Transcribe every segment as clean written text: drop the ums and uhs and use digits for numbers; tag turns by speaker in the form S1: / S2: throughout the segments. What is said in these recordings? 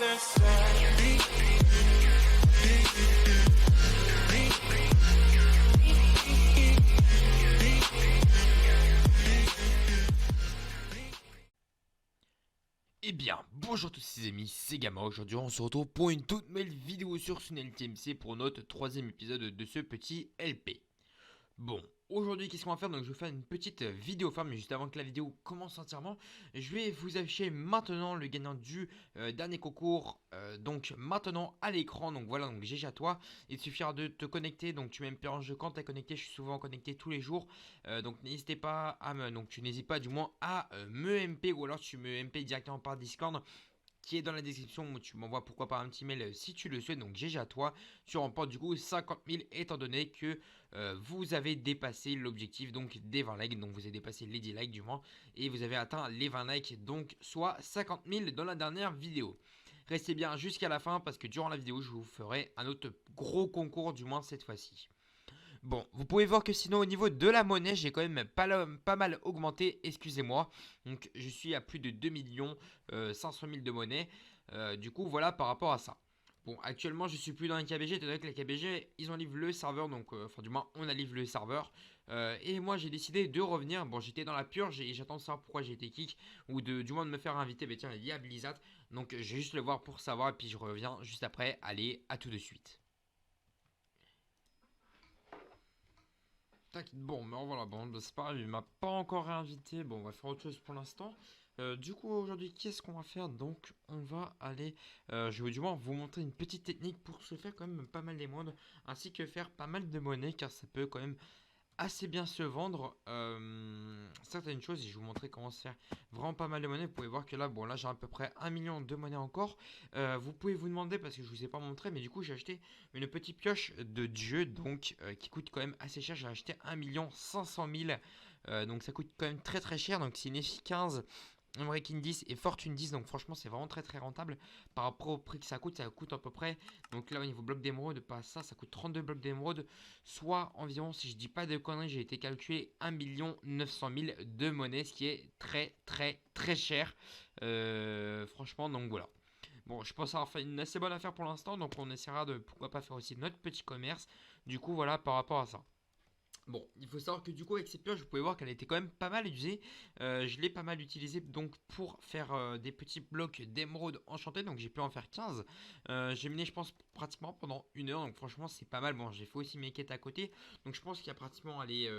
S1: Eh bien, bonjour à tous les amis, c'est Gamma. Aujourd'hui on se retrouve pour une toute nouvelle vidéo sur Sunel TMC pour notre troisième épisode de ce petit LP. Bon, aujourd'hui qu'est-ce qu'on va faire? Donc je vais faire une petite vidéo farm, mais juste avant que la vidéo commence entièrement, je vais vous afficher maintenant le gagnant du dernier concours, donc maintenant à l'écran. Donc voilà, donc GG à toi, il te suffira de te connecter, donc tu mets MP en jeu quand tu es connecté, je suis souvent connecté tous les jours, donc n'hésitez pas à me, donc tu n'hésites pas du moins à me MP, ou alors tu me MP directement par Discord, qui est dans la description, où tu m'envoies pourquoi pas un petit mail si tu le souhaites. Donc GG à toi, tu remportes du coup 50 000 étant donné que vous avez dépassé l'objectif donc des 20 likes, donc vous avez dépassé les 10 likes du moins, et vous avez atteint les 20 likes, donc soit 50 000 dans la dernière vidéo. Restez bien jusqu'à la fin parce que durant la vidéo je vous ferai un autre gros concours, du moins cette fois-ci. Bon, vous pouvez voir que sinon au niveau de la monnaie, j'ai quand même pas mal augmenté, excusez-moi. Donc je suis à plus de 2 500 000 de monnaie. Du coup, voilà par rapport à ça. Bon, actuellement, je suis plus dans les KBG, étant donné que les KBG, ils ont livré le serveur, donc, enfin, du moins, on a livré le serveur. Et moi, j'ai décidé de revenir. Bon, j'étais dans la purge et j'attends de savoir pourquoi j'ai été kick, ou du moins de me faire inviter. Mais tiens, il y a Blizzard. Donc, je vais juste le voir pour savoir, et puis je reviens juste après. Allez, à tout de suite. Tac, bon, mais voilà, bon, c'est pas grave, il m'a pas encore réinvité. Bon, on va faire autre chose pour l'instant. Du coup, aujourd'hui, qu'est-ce qu'on va faire? Donc, on va aller, je vais du moins vous montrer une petite technique pour se faire quand même pas mal d'émeraudes, ainsi que faire pas mal de monnaie, car ça peut quand même assez bien se vendre certaines choses, et je vais vous montrer comment se faire vraiment pas mal de monnaie. Vous pouvez voir que là, bon, là j'ai à peu près 1 million de monnaie encore. Vous pouvez vous demander, parce que je vous ai pas montré, mais du coup j'ai acheté une petite pioche de dieu, donc qui coûte quand même assez cher. J'ai acheté 1 500 000, donc ça coûte quand même très très cher. Donc c'est une EFI 15, Breaking 10 et Fortune 10, donc franchement c'est vraiment très très rentable par rapport au prix que ça coûte à peu près, donc là au niveau bloc d'émeraude, pas ça, ça coûte 32 blocs d'émeraude, soit environ, si je dis pas de conneries, j'ai été calculé 1 900 000 de monnaie, ce qui est très très très cher, franchement. Donc voilà. Bon, je pense avoir fait une assez bonne affaire pour l'instant, donc on essaiera de pourquoi pas faire aussi notre petit commerce, du coup voilà par rapport à ça. Bon, il faut savoir que du coup avec cette pioche, vous pouvez voir qu'elle était quand même pas mal usée. Je l'ai pas mal utilisée donc pour faire des petits blocs d'émeraude enchantés. Donc j'ai pu en faire 15. J'ai mené je pense pratiquement pendant 1 heure. Donc franchement c'est pas mal. Bon, j'ai fait aussi mes quêtes à côté. Donc je pense qu'il y a pratiquement allez,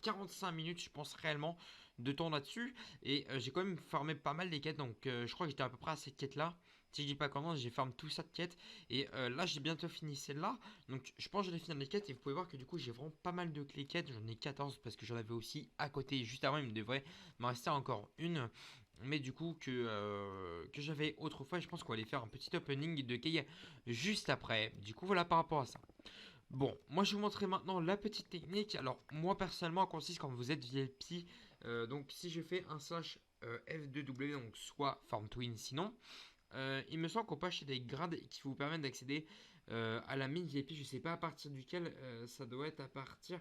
S1: 45 minutes je pense réellement de temps là-dessus. Et j'ai quand même farmé pas mal les quêtes. Donc je crois que j'étais à peu près à cette quête là. Si je dis pas comment, j'ai farmé tout ça de quêtes. Et là j'ai bientôt fini celle-là. Donc je pense que je vais finir les quêtes, et vous pouvez voir que du coup j'ai vraiment pas mal de clés quêtes. J'en ai 14 parce que j'en avais aussi à côté juste avant. Il me devrait m'en rester encore une, mais du coup que j'avais autrefois. Je pense qu'on va aller faire un petit opening de quai juste après. Du coup voilà par rapport à ça. Bon, moi je vais vous montrer maintenant la petite technique. Alors moi personnellement, elle consiste quand vous êtes VIP. Donc si je fais un slash F2W, donc soit Farm Twin sinon. Il me semble qu'on peut acheter des grades qui vous permettent d'accéder à la mine VIP. Je sais pas à partir duquel, ça doit être à partir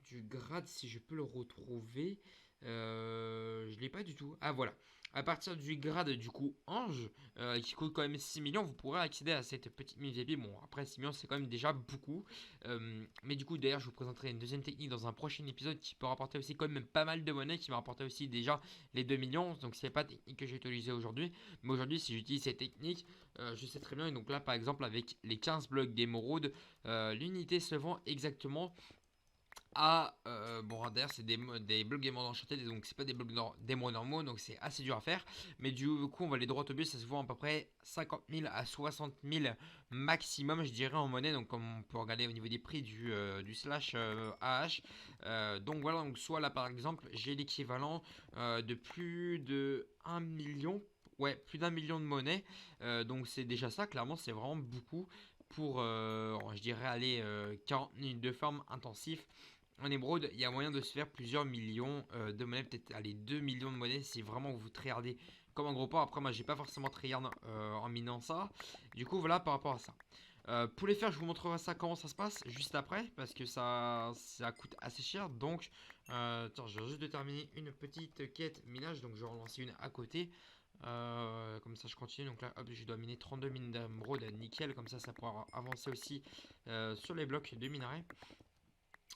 S1: du grade, si je peux le retrouver. Je l'ai pas du tout. Ah voilà. À partir du grade du coup Ange, qui coûte quand même 6 millions, vous pourrez accéder à cette petite mine VIP. Bon, après 6 millions c'est quand même déjà beaucoup. Mais du coup d'ailleurs je vous présenterai une deuxième technique dans un prochain épisode qui peut rapporter aussi quand même pas mal de monnaie, qui m'a rapporté aussi déjà les 2 millions. Donc c'est pas technique que j'ai utilisée aujourd'hui. Mais aujourd'hui si j'utilise cette technique, je sais très bien. Et donc là par exemple avec les 15 blocs d'émeraude, l'unité se vend exactement à bon, d'ailleurs c'est des blocs d'émeraude enchantés, donc c'est pas des blocs d'émeraude normaux, donc c'est assez dur à faire. Mais du coup on va aller droit au but, ça se vend à peu près 50 000 à 60 000 maximum, je dirais, en monnaie. Donc comme on peut regarder au niveau des prix du slash AH, donc voilà. Donc soit là par exemple j'ai l'équivalent de plus de 1 million, ouais, plus d'1 million de monnaie. Donc c'est déjà ça, clairement c'est vraiment beaucoup pour je dirais aller 40 minutes de farm intensif. En émeraude, il y a moyen de se faire plusieurs millions de monnaie, peut-être aller 2 millions de monnaie si vraiment vous tryhardez comme un gros porc. Après moi j'ai pas forcément tryhard en minant ça. Du coup voilà par rapport à ça. Pour les faire, je vous montrerai ça comment ça se passe juste après, parce que ça coûte assez cher. Donc attends, je viens juste de terminer une petite quête minage, donc je vais en lancer une à côté. Comme ça, je continue. Donc là, hop, je dois miner 32 mines d'émeraude, nickel. Comme ça pourra avancer aussi sur les blocs de minerai.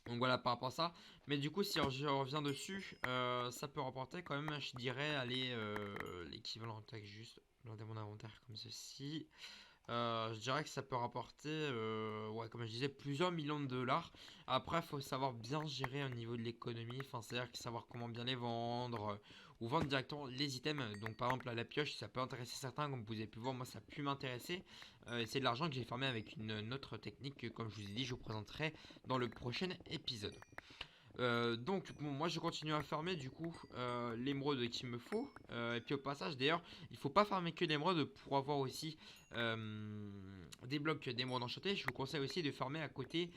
S1: Donc voilà par rapport à ça. Mais du coup, si je reviens dessus, ça peut rapporter quand même, je dirais, aller l'équivalent. Tac, juste dans mon inventaire comme ceci. Je dirais que ça peut rapporter, ouais, comme je disais, plusieurs millions de dollars. Après, il faut savoir bien gérer au niveau de l'économie. Enfin, c'est-à-dire savoir comment bien les vendre ou vendre directement les items. Donc, par exemple, à la pioche, ça peut intéresser certains. Comme vous avez pu voir, moi, ça a pu m'intéresser. Et c'est de l'argent que j'ai farmé avec une autre technique que, comme je vous ai dit, je vous présenterai dans le prochain épisode. Donc bon, moi je continue à farmer du coup l'émeraude qu'il me faut. Et puis au passage d'ailleurs, il faut pas farmer que l'émeraude pour avoir aussi des blocs d'émeraude enchantés. Je vous conseille aussi de farmer à côté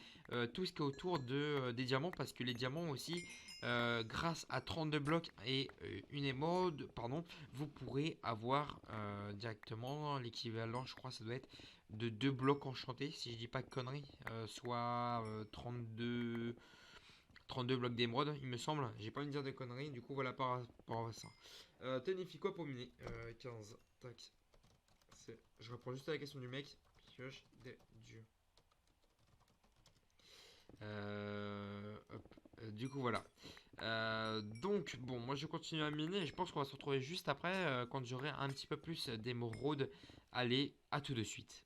S1: tout ce qui est autour des diamants, parce que les diamants aussi, grâce à 32 blocs et une émeraude, pardon, vous pourrez avoir directement l'équivalent, je crois ça doit être de 2 blocs enchantés si je dis pas de conneries, soit 32 blocs d'émeraude, il me semble. J'ai pas envie de dire de conneries. Du coup, voilà par rapport à ça. Tonifie quoi pour miner 15. Tac. Je reprends juste la question du mec. Pioche des dieux. Hop. Du coup, voilà. Donc, bon, moi je continue à miner. Et je pense qu'on va se retrouver juste après quand j'aurai un petit peu plus d'émeraude. Allez, à tout de suite.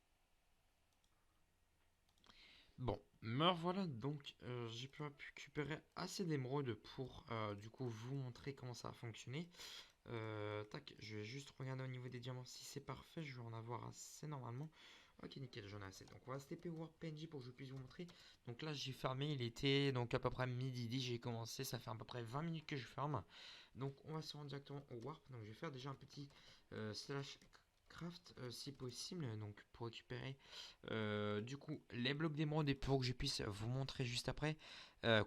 S1: Bon, me voilà donc j'ai pu récupérer assez d'émeraudes pour du coup vous montrer comment ça a fonctionné. Tac, je vais juste regarder au niveau des diamants si c'est parfait, je vais en avoir assez normalement. Ok, nickel, j'en ai assez. Donc on va se TP Work PNJ pour que je puisse vous montrer. Donc là j'ai fermé, il était donc à peu près midi, j'ai commencé, ça fait à peu près 20 minutes que je ferme. Donc on va se rendre directement au Warp. Donc je vais faire déjà un petit slash craft si possible, donc pour récupérer du coup les blocs d'émeraude et pour que je puisse vous montrer juste après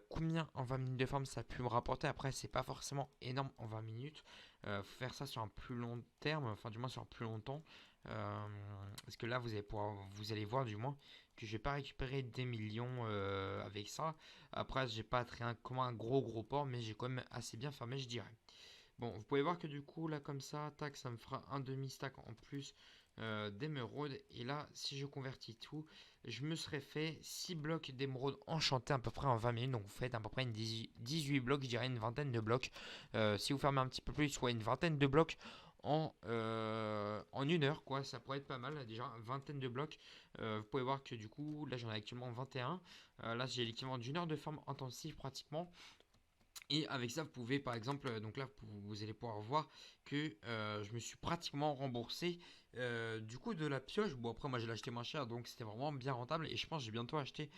S1: combien en 20 minutes de farm ça a pu me rapporter. Après c'est pas forcément énorme en 20 minutes, faut faire ça sur un plus long terme, enfin du moins sur un plus longtemps, parce que là vous allez voir du moins que je vais pas récupérer des millions avec ça. Après j'ai pas très comme un gros port, mais j'ai quand même assez bien farmé, je dirais. Bon, vous pouvez voir que du coup, là, comme ça, tac, ça me fera un demi-stack en plus d'émeraude. Et là, si je convertis tout, je me serais fait 6 blocs d'émeraude enchantés à peu près en 20 minutes. Donc, vous faites à peu près 18 blocs, je dirais une vingtaine de blocs. Si vous fermez un petit peu plus, soit une vingtaine de blocs en une heure, quoi. Ça pourrait être pas mal, déjà, une vingtaine de blocs. Vous pouvez voir que du coup, là, j'en ai actuellement 21. Là, j'ai l'équivalent d'une heure de farm intensive pratiquement. Et avec ça, vous pouvez par exemple, donc là, vous allez pouvoir voir que je me suis pratiquement remboursé du coup de la pioche. Bon, après, moi, je l'ai acheté moins cher, donc c'était vraiment bien rentable. Et je pense que j'ai bientôt acheté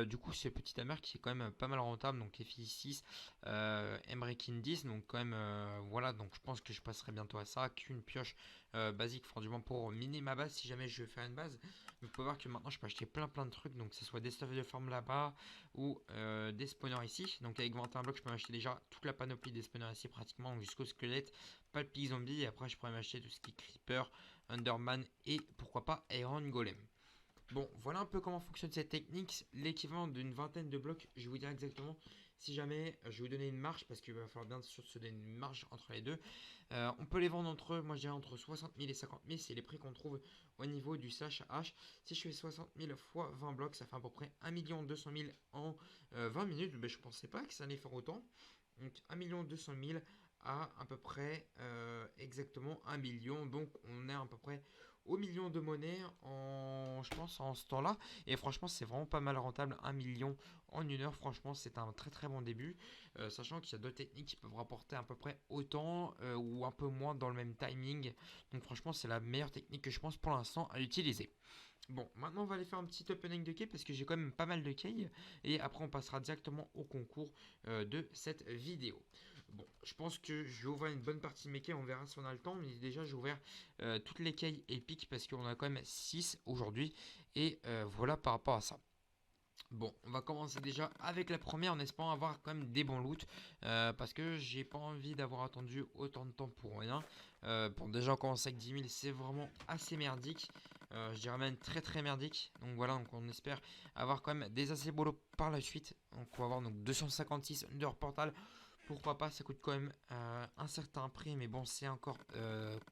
S1: du coup ce petit hammer qui est quand même pas mal rentable. Donc FI 6, Emrekin 10. Donc, quand même, voilà. Donc, je pense que je passerai bientôt à ça qu'une pioche basique, franchement, pour miner ma base si jamais je veux faire une base. Vous pouvez voir que maintenant, je peux acheter plein de trucs. Donc, que ce soit des stuffs de forme là-bas ou des spawners ici. Donc avec 21 blocs, je peux m'acheter déjà toute la panoplie des spawners ici pratiquement jusqu'au squelette, pas le pic zombie. Et après, je pourrais m'acheter tout ce qui est creeper, Underman et pourquoi pas Iron Golem. Bon, voilà un peu comment fonctionne cette technique. L'équivalent d'une vingtaine de blocs, je vais vous dire exactement. Si jamais je vais vous donner une marge, parce qu'il va falloir bien sûr se donner une marge entre les deux. On peut les vendre entre, moi je dirais entre 60 000 et 50 000, c'est les prix qu'on trouve au niveau du slash H. Si je fais 60 000 fois 20 blocs, ça fait à peu près 1 200 000 en 20 minutes. Mais je pensais pas que ça allait faire autant. Donc 1 200 000 à peu près exactement 1 million. Donc on est à peu près au million de monnaie je pense en ce temps-là. Et franchement, c'est vraiment pas mal rentable. 1 million en une heure, franchement, c'est un très bon début. Sachant qu'il y a d'autres techniques qui peuvent rapporter à peu près autant ou un peu moins dans le même timing. Donc franchement, c'est la meilleure technique que je pense pour l'instant à utiliser. Bon, maintenant on va aller faire un petit opening de quai parce que j'ai quand même pas mal de quais. Et après on passera directement au concours de cette vidéo. Bon, je pense que je vais ouvrir une bonne partie de mes quais, on verra si on a le temps. Mais déjà j'ai ouvert toutes les quais épiques parce qu'on a quand même 6 aujourd'hui. Et voilà par rapport à ça. Bon, on va commencer déjà avec la première en espérant avoir quand même des bons loots parce que j'ai pas envie d'avoir attendu autant de temps pour rien. Bon, déjà on commence avec 10 000, c'est vraiment assez merdique. Je dirais même très merdique. Donc voilà, donc on espère avoir quand même des assez beaux lots par la suite. Donc on va avoir donc 256 Under Portal pourquoi pas, ça coûte quand même un certain prix, mais bon, c'est encore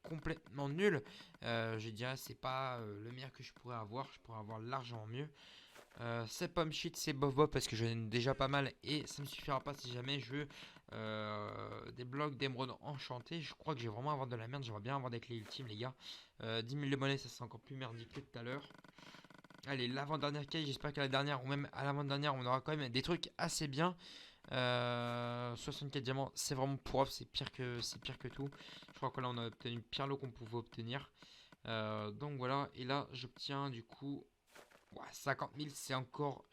S1: complètement nul. Je dirais, c'est pas le meilleur que je pourrais avoir, je pourrais avoir largement mieux. C'est pomme shit, c'est bof bof parce que j'en ai déjà pas mal et ça me suffira pas si jamais je veux des blocs d'émeraude enchantés. Je crois que je vais vraiment avoir de la merde, j'aimerais bien avoir des clés ultimes, les gars. 10 000 de monnaie, ça c'est encore plus merdique que tout à l'heure. Allez, l'avant-dernière case, j'espère qu'à la dernière ou même à l'avant-dernière, on aura quand même des trucs assez bien. 64 diamants, c'est vraiment pour off, c'est pire que tout. Je crois que là, on a obtenu le pire lot qu'on pouvait obtenir. Donc voilà, et là, j'obtiens du coup. Ouais, 50 000, c'est encore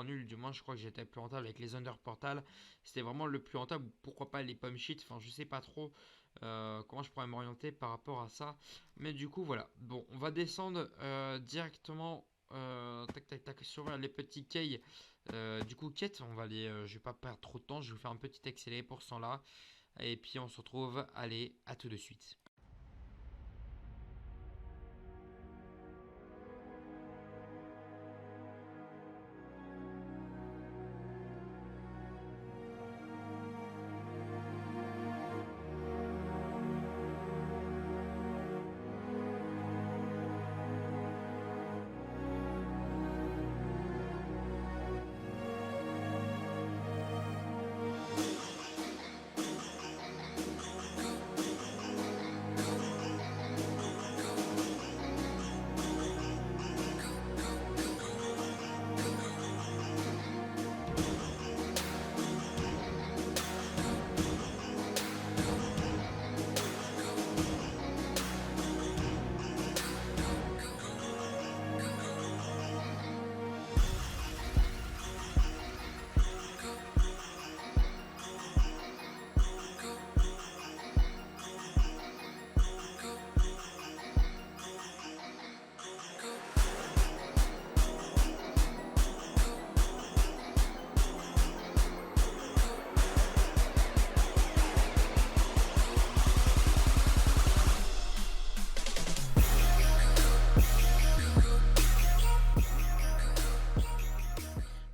S1: nul. Du moins, je crois que j'étais plus rentable avec les Under Portal. C'était vraiment le plus rentable. Pourquoi pas les pommes shit. Enfin, je sais pas trop comment je pourrais m'orienter par rapport à ça. Mais du coup, voilà. Bon, on va descendre directement. Tac, tac, tac. Sur les petits quais. Du coup, quête. On va aller. Je vais pas perdre trop de temps. Je vais vous faire un petit accéléré pour ce temps-là. Et puis, on se retrouve. Allez, à tout de suite.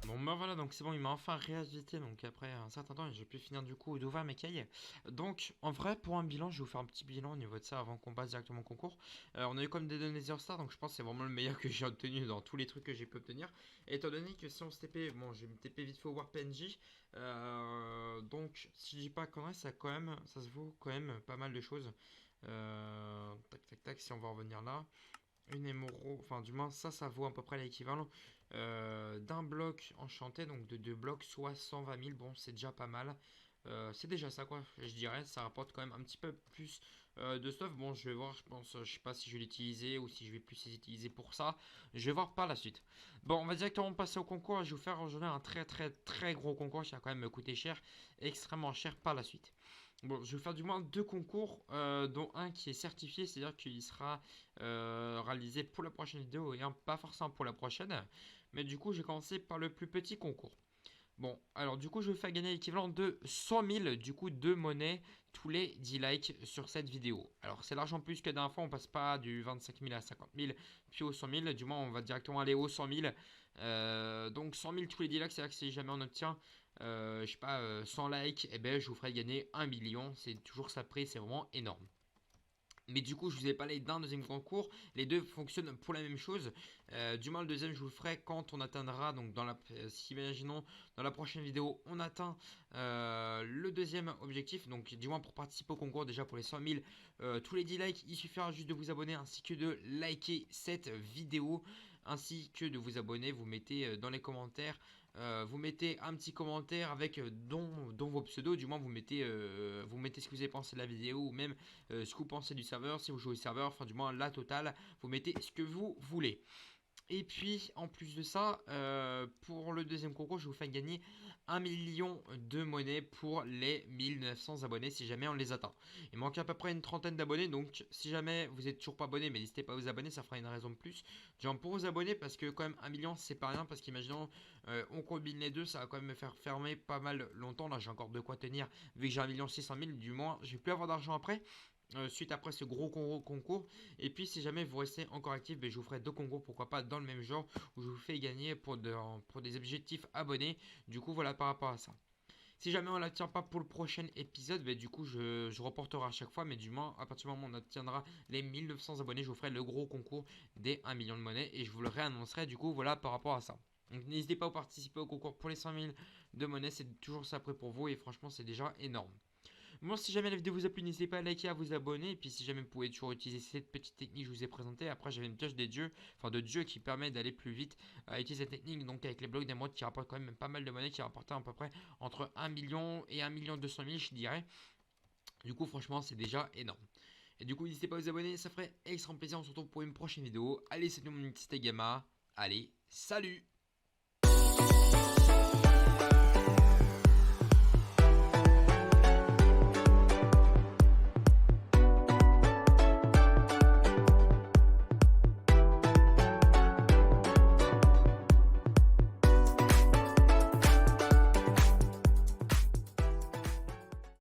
S1: Bon bah voilà, donc c'est bon, il m'a enfin réhabilité, donc après un certain temps j'ai pu finir du coup d'ouvrir mes cailles. Donc en vrai pour un bilan, je vais vous faire un petit bilan au niveau de ça avant qu'on passe directement au concours. On a eu comme des données Zero Star, donc je pense que c'est vraiment le meilleur que j'ai obtenu dans tous les trucs que j'ai pu obtenir. Et étant donné que si on se TP, bon je vais me TP vite fait au Warp PNJ, donc si je dis pas conneries, ça se vaut quand même pas mal de choses. Tac tac tac, si on va revenir là. Une émeraude, enfin du moins ça vaut à peu près l'équivalent d'un bloc enchanté, donc de deux blocs, soit 120 000. Bon, c'est déjà pas mal. C'est déjà ça, quoi, je dirais. Ça rapporte quand même un petit peu plus de stuff. Bon, je vais voir, je pense, je sais pas si je vais l'utiliser ou si je vais plus les utiliser pour ça. Je vais voir par la suite. Bon, on va directement passer au concours. Je vais vous faire aujourd'hui un très très très gros concours qui a quand même coûté cher, extrêmement cher par la suite. Bon, je vais faire du moins deux concours, dont un qui est certifié, c'est-à-dire qu'il sera réalisé pour la prochaine vidéo et un pas forcément pour la prochaine. Mais du coup, j'ai commencé par le plus petit concours. Bon, alors du coup, je vais faire gagner l'équivalent de 100 000 du coup de monnaie tous les 10 likes sur cette vidéo. Alors, c'est l'argent plus que la dernière fois, on passe pas du 25 000 à 50 000 puis au 100 000. Du moins, on va directement aller au 100 000. Donc, 100 000 tous les 10 likes, c'est-à-dire que si jamais on obtient, je sais pas, 100 likes, eh ben, je vous ferai gagner 1 million. C'est toujours ça de prix, c'est vraiment énorme. Mais du coup, je vous ai parlé d'un deuxième concours. Les deux fonctionnent pour la même chose. Du moins, le deuxième, je vous le ferai quand on atteindra. Donc, si imaginons dans la prochaine vidéo, on atteint le deuxième objectif. Donc, du moins pour participer au concours, déjà pour les 100 000, tous les 10 likes, il suffira juste de vous abonner ainsi que de liker cette vidéo. Ainsi que de vous abonner, vous mettez dans les commentaires vous mettez un petit commentaire avec dont vos pseudos, du moins vous mettez ce que vous avez pensé de la vidéo ou même ce que vous pensez du serveur, si vous jouez au serveur, enfin du moins la totale, vous mettez ce que vous voulez. Et puis en plus de ça, pour le deuxième concours, je vous fais gagner 1 million de monnaie pour les 1900 abonnés si jamais on les atteint. Il manque à peu près une trentaine d'abonnés, donc si jamais vous n'êtes toujours pas abonné, mais n'hésitez pas à vous abonner, ça fera une raison de plus. Genre pour vous abonner, parce que quand même 1 million c'est pas rien, parce qu'imaginons on combine les deux, ça va quand même me faire fermer pas mal longtemps. Là j'ai encore de quoi tenir, vu que j'ai 1 million 600 000, du moins je vais plus avoir d'argent après. Suite après ce gros concours. Et puis si jamais vous restez encore actif, ben, je vous ferai deux concours, pourquoi pas dans le même genre, où je vous fais gagner pour des objectifs abonnés. Du coup voilà par rapport à ça. Si jamais on l'atteint pas pour le prochain épisode, bah, du coup je reporterai à chaque fois, mais du moins à partir du moment où on atteindra les 1900 abonnés, je vous ferai le gros concours des 1 million de monnaie et je vous le réannoncerai du coup voilà par rapport à ça. Donc n'hésitez pas à participer au concours pour les 100 000 de monnaie, c'est toujours ça prêt pour vous et franchement c'est déjà énorme. Bon, si jamais la vidéo vous a plu, n'hésitez pas à liker, à vous abonner. Et puis, si jamais vous pouvez toujours utiliser cette petite technique que je vous ai présentée. Après, j'avais une pioche des dieux, enfin de Dieu qui permet d'aller plus vite à utiliser cette technique. Donc, avec les blocs d'émeraude qui rapportent quand même pas mal de monnaie, qui rapportent à peu près entre 1 million et 1 million 200 000, je dirais. Du coup, franchement, c'est déjà énorme. Et du coup, n'hésitez pas à vous abonner, ça ferait extrêmement plaisir. On se retrouve pour une prochaine vidéo. Allez, c'est nous, mon petit Gamma. Allez, salut!